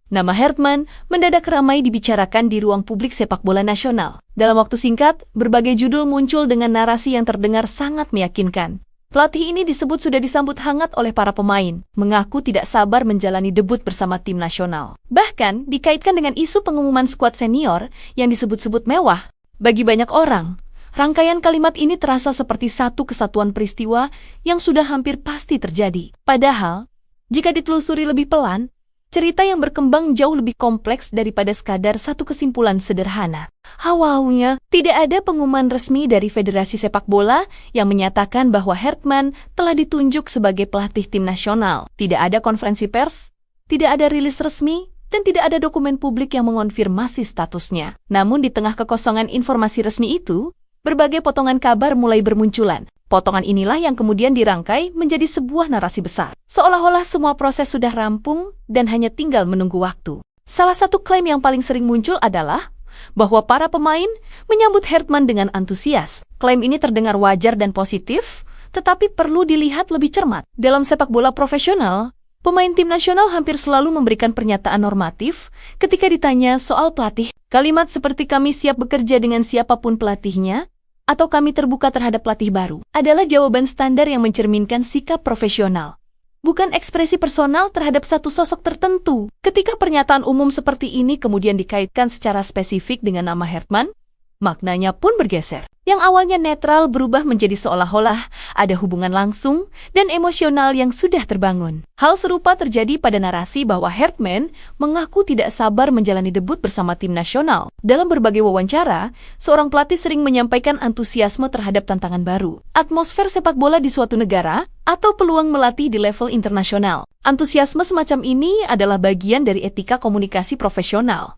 Nama Hertman mendadak ramai dibicarakan di ruang publik sepak bola nasional. Dalam waktu singkat, berbagai judul muncul dengan narasi yang terdengar sangat meyakinkan. Pelatih ini disebut sudah disambut hangat oleh para pemain, mengaku tidak sabar menjalani debut bersama tim nasional. Bahkan, dikaitkan dengan isu pengumuman skuad senior yang disebut-sebut mewah. Bagi banyak orang, rangkaian kalimat ini terasa seperti satu kesatuan peristiwa yang sudah hampir pasti terjadi. Padahal, jika ditelusuri lebih pelan, cerita yang berkembang jauh lebih kompleks daripada sekadar satu kesimpulan sederhana. Awalnya, tidak ada pengumuman resmi dari Federasi Sepak Bola yang menyatakan bahwa Hertman telah ditunjuk sebagai pelatih tim nasional. Tidak ada konferensi pers, tidak ada rilis resmi, dan tidak ada dokumen publik yang mengonfirmasi statusnya. Namun di tengah kekosongan informasi resmi itu, berbagai potongan kabar mulai bermunculan. Potongan inilah yang kemudian dirangkai menjadi sebuah narasi besar. Seolah-olah semua proses sudah rampung dan hanya tinggal menunggu waktu. Salah satu klaim yang paling sering muncul adalah bahwa para pemain menyambut Hertman dengan antusias. Klaim ini terdengar wajar dan positif, tetapi perlu dilihat lebih cermat. Dalam sepak bola profesional, pemain tim nasional hampir selalu memberikan pernyataan normatif ketika ditanya soal pelatih. Kalimat seperti "kami siap bekerja dengan siapapun pelatihnya" atau "kami terbuka terhadap pelatih baru" adalah jawaban standar yang mencerminkan sikap profesional, bukan ekspresi personal terhadap satu sosok tertentu. Ketika pernyataan umum seperti ini kemudian dikaitkan secara spesifik dengan nama Hertman, maknanya pun bergeser. Yang awalnya netral berubah menjadi seolah-olah ada hubungan langsung dan emosional yang sudah terbangun. Hal serupa terjadi pada narasi bahwa Hertman mengaku tidak sabar menjalani debut bersama tim nasional. Dalam berbagai wawancara, seorang pelatih sering menyampaikan antusiasme terhadap tantangan baru, atmosfer sepak bola di suatu negara, atau peluang melatih di level internasional. Antusiasme semacam ini adalah bagian dari etika komunikasi profesional.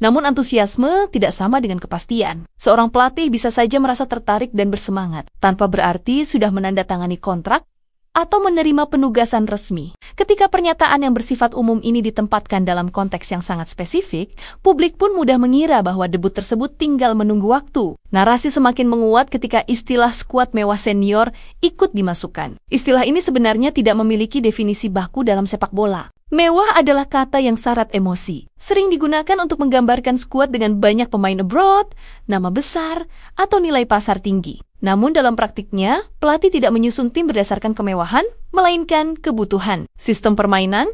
Namun antusiasme tidak sama dengan kepastian. Seorang pelatih bisa saja merasa tertarik dan bersemangat, tanpa berarti sudah menandatangani kontrak atau menerima penugasan resmi. Ketika pernyataan yang bersifat umum ini ditempatkan dalam konteks yang sangat spesifik, publik pun mudah mengira bahwa debut tersebut tinggal menunggu waktu. Narasi semakin menguat ketika istilah skuad mewah senior ikut dimasukkan. Istilah ini sebenarnya tidak memiliki definisi baku dalam sepak bola. Mewah adalah kata yang syarat emosi. Sering digunakan untuk menggambarkan skuad dengan banyak pemain abroad, nama besar, atau nilai pasar tinggi. Namun dalam praktiknya, pelatih tidak menyusun tim berdasarkan kemewahan, melainkan kebutuhan, sistem permainan,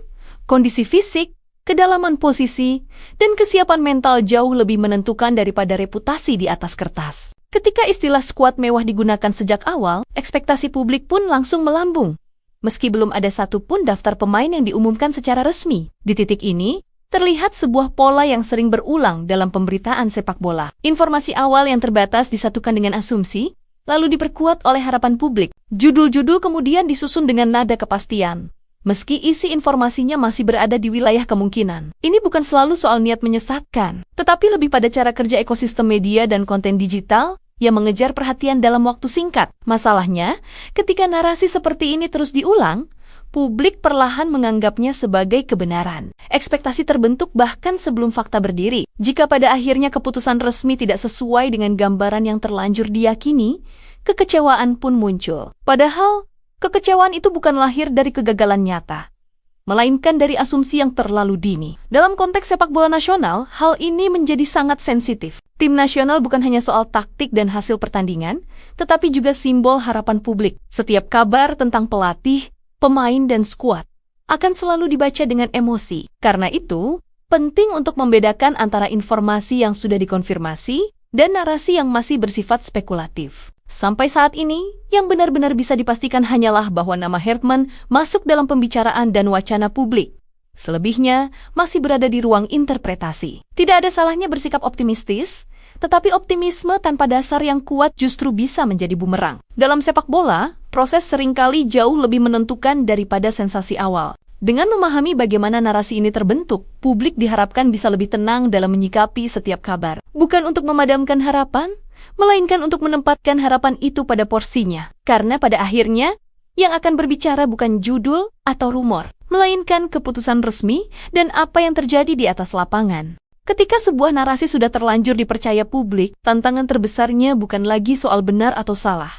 kondisi fisik, kedalaman posisi, dan kesiapan mental jauh lebih menentukan daripada reputasi di atas kertas. Ketika istilah skuad mewah digunakan sejak awal, ekspektasi publik pun langsung melambung. Meski belum ada satupun daftar pemain yang diumumkan secara resmi. Di titik ini, terlihat sebuah pola yang sering berulang dalam pemberitaan sepak bola. Informasi awal yang terbatas disatukan dengan asumsi, lalu diperkuat oleh harapan publik. Judul-judul kemudian disusun dengan nada kepastian, meski isi informasinya masih berada di wilayah kemungkinan. Ini bukan selalu soal niat menyesatkan, tetapi lebih pada cara kerja ekosistem media dan konten digital yang mengejar perhatian dalam waktu singkat. Masalahnya, ketika narasi seperti ini terus diulang, publik perlahan menganggapnya sebagai kebenaran. Ekspektasi terbentuk bahkan sebelum fakta berdiri. Jika pada akhirnya keputusan resmi tidak sesuai dengan gambaran yang terlanjur diyakini, kekecewaan pun muncul. Padahal, kekecewaan itu bukan lahir dari kegagalan nyata, melainkan dari asumsi yang terlalu dini. Dalam konteks sepak bola nasional, hal ini menjadi sangat sensitif. Tim nasional bukan hanya soal taktik dan hasil pertandingan, tetapi juga simbol harapan publik. Setiap kabar tentang pelatih, pemain, dan skuad akan selalu dibaca dengan emosi. Karena itu, penting untuk membedakan antara informasi yang sudah dikonfirmasi dan narasi yang masih bersifat spekulatif. Sampai saat ini, yang benar-benar bisa dipastikan hanyalah bahwa nama Hertman masuk dalam pembicaraan dan wacana publik. Selebihnya masih berada di ruang interpretasi. Tidak ada salahnya bersikap optimistis, tetapi optimisme tanpa dasar yang kuat justru bisa menjadi bumerang. Dalam sepak bola, proses seringkali jauh lebih menentukan daripada sensasi awal. Dengan memahami bagaimana narasi ini terbentuk, publik diharapkan bisa lebih tenang dalam menyikapi setiap kabar. Bukan untuk memadamkan harapan, melainkan untuk menempatkan harapan itu pada porsinya. Karena pada akhirnya, yang akan berbicara bukan judul atau rumor, melainkan keputusan resmi dan apa yang terjadi di atas lapangan. Ketika sebuah narasi sudah terlanjur dipercaya publik, tantangan terbesarnya bukan lagi soal benar atau salah,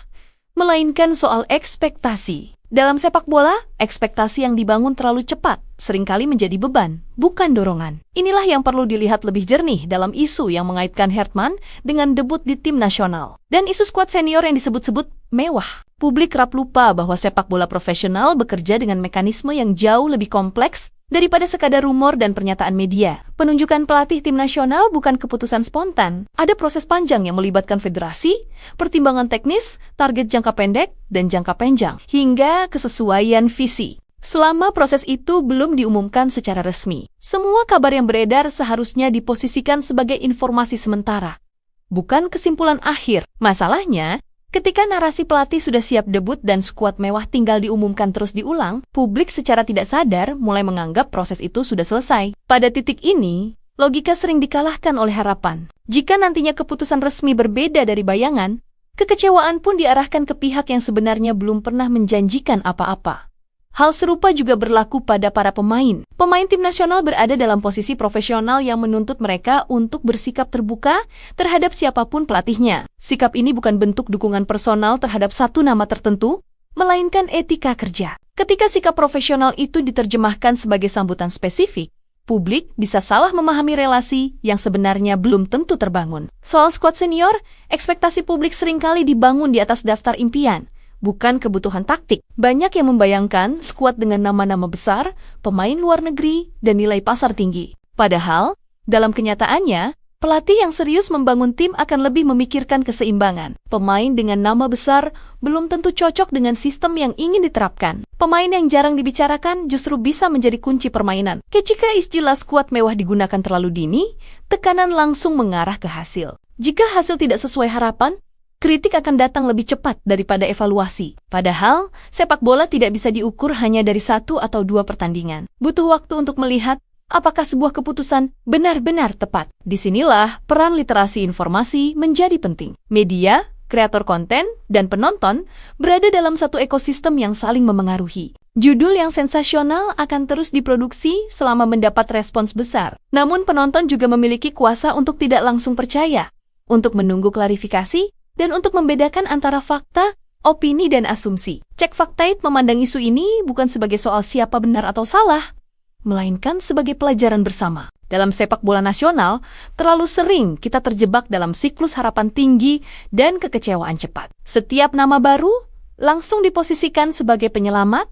melainkan soal ekspektasi. Dalam sepak bola, ekspektasi yang dibangun terlalu cepat seringkali menjadi beban, bukan dorongan. Inilah yang perlu dilihat lebih jernih dalam isu yang mengaitkan Hertman dengan debut di tim nasional. Dan isu skuad senior yang disebut-sebut mewah. Publik kerap lupa bahwa sepak bola profesional bekerja dengan mekanisme yang jauh lebih kompleks daripada sekadar rumor dan pernyataan media. Penunjukan pelatih tim nasional bukan keputusan spontan. Ada proses panjang yang melibatkan federasi, pertimbangan teknis, target jangka pendek, dan jangka panjang, hingga kesesuaian visi. Selama proses itu belum diumumkan secara resmi, semua kabar yang beredar seharusnya diposisikan sebagai informasi sementara, bukan kesimpulan akhir. Masalahnya, ketika narasi pelatih sudah siap debut dan skuad mewah tinggal diumumkan terus diulang, publik secara tidak sadar mulai menganggap proses itu sudah selesai. Pada titik ini, logika sering dikalahkan oleh harapan. Jika nantinya keputusan resmi berbeda dari bayangan, kekecewaan pun diarahkan ke pihak yang sebenarnya belum pernah menjanjikan apa-apa. Hal serupa juga berlaku pada para pemain. Pemain tim nasional berada dalam posisi profesional yang menuntut mereka untuk bersikap terbuka terhadap siapapun pelatihnya. Sikap ini bukan bentuk dukungan personal terhadap satu nama tertentu, melainkan etika kerja. Ketika sikap profesional itu diterjemahkan sebagai sambutan spesifik, publik bisa salah memahami relasi yang sebenarnya belum tentu terbangun. Soal skuad senior, ekspektasi publik seringkali dibangun di atas daftar impian, bukan kebutuhan taktik. Banyak yang membayangkan skuad dengan nama-nama besar, pemain luar negeri, dan nilai pasar tinggi. Padahal, dalam kenyataannya, pelatih yang serius membangun tim akan lebih memikirkan keseimbangan. Pemain dengan nama besar belum tentu cocok dengan sistem yang ingin diterapkan. Pemain yang jarang dibicarakan justru bisa menjadi kunci permainan. Ketika istilah skuad mewah digunakan terlalu dini, tekanan langsung mengarah ke hasil. Jika hasil tidak sesuai harapan, kritik akan datang lebih cepat daripada evaluasi. Padahal, sepak bola tidak bisa diukur hanya dari 1 atau 2 pertandingan. Butuh waktu untuk melihat apakah sebuah keputusan benar-benar tepat. Disinilah peran literasi informasi menjadi penting. Media, kreator konten, dan penonton berada dalam satu ekosistem yang saling memengaruhi. Judul yang sensasional akan terus diproduksi selama mendapat respons besar. Namun penonton juga memiliki kuasa untuk tidak langsung percaya, untuk menunggu klarifikasi, dan untuk membedakan antara fakta, opini, dan asumsi. Cek Fakta memandang isu ini bukan sebagai soal siapa benar atau salah, melainkan sebagai pelajaran bersama. Dalam sepak bola nasional, terlalu sering kita terjebak dalam siklus harapan tinggi dan kekecewaan cepat. Setiap nama baru langsung diposisikan sebagai penyelamat,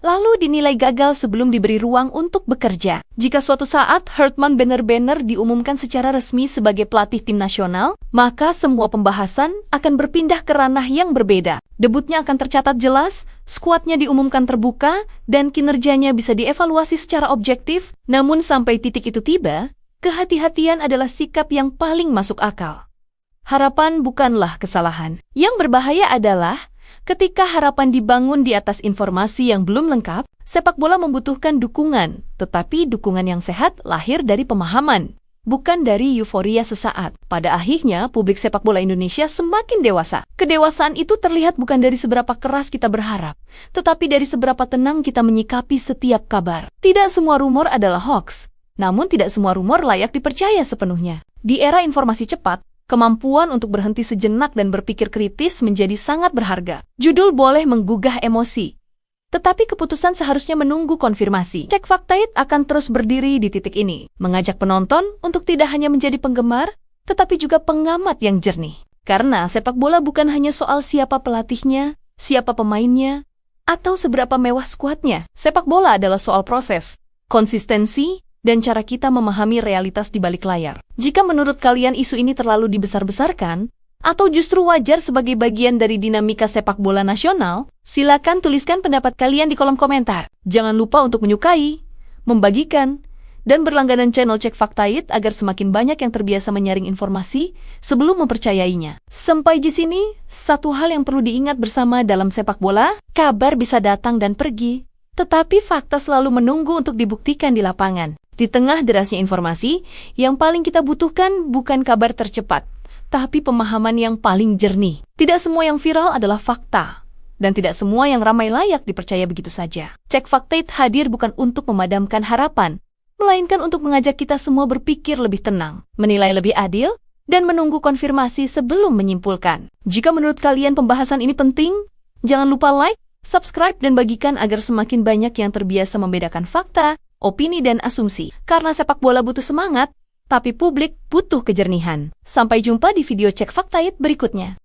lalu dinilai gagal sebelum diberi ruang untuk bekerja. Jika suatu saat Hertman benar-benar diumumkan secara resmi sebagai pelatih tim nasional, maka semua pembahasan akan berpindah ke ranah yang berbeda. Debutnya akan tercatat jelas, skuadnya diumumkan terbuka, dan kinerjanya bisa dievaluasi secara objektif. Namun sampai titik itu tiba, kehati-hatian adalah sikap yang paling masuk akal. Harapan bukanlah kesalahan. Yang berbahaya adalah ketika harapan dibangun di atas informasi yang belum lengkap, sepak bola membutuhkan dukungan, tetapi dukungan yang sehat lahir dari pemahaman, bukan dari euforia sesaat. Pada akhirnya, publik sepak bola Indonesia semakin dewasa. Kedewasaan itu terlihat bukan dari seberapa keras kita berharap, tetapi dari seberapa tenang kita menyikapi setiap kabar. Tidak semua rumor adalah hoax, namun tidak semua rumor layak dipercaya sepenuhnya. Di era informasi cepat, kemampuan untuk berhenti sejenak dan berpikir kritis menjadi sangat berharga. Judul boleh menggugah emosi, tetapi keputusan seharusnya menunggu konfirmasi. Cek Fakta akan terus berdiri di titik ini, mengajak penonton untuk tidak hanya menjadi penggemar, tetapi juga pengamat yang jernih. Karena sepak bola bukan hanya soal siapa pelatihnya, siapa pemainnya, atau seberapa mewah skuadnya. Sepak bola adalah soal proses, konsistensi, dan cara kita memahami realitas di balik layar. Jika menurut kalian isu ini terlalu dibesar-besarkan, atau justru wajar sebagai bagian dari dinamika sepak bola nasional, silakan tuliskan pendapat kalian di kolom komentar. Jangan lupa untuk menyukai, membagikan, dan berlangganan channel Cek Fakta agar semakin banyak yang terbiasa menyaring informasi sebelum mempercayainya. Sampai di sini, satu hal yang perlu diingat bersama dalam sepak bola, kabar bisa datang dan pergi, tetapi fakta selalu menunggu untuk dibuktikan di lapangan. Di tengah derasnya informasi, yang paling kita butuhkan bukan kabar tercepat, tapi pemahaman yang paling jernih. Tidak semua yang viral adalah fakta, dan tidak semua yang ramai layak dipercaya begitu saja. Cek Fakta hadir bukan untuk memadamkan harapan, melainkan untuk mengajak kita semua berpikir lebih tenang, menilai lebih adil, dan menunggu konfirmasi sebelum menyimpulkan. Jika menurut kalian pembahasan ini penting, jangan lupa like, Subscribe dan bagikan agar semakin banyak yang terbiasa membedakan fakta, opini, dan asumsi. Karena sepak bola butuh semangat, tapi publik butuh kejernihan. Sampai jumpa di video Cek Faktayet berikutnya.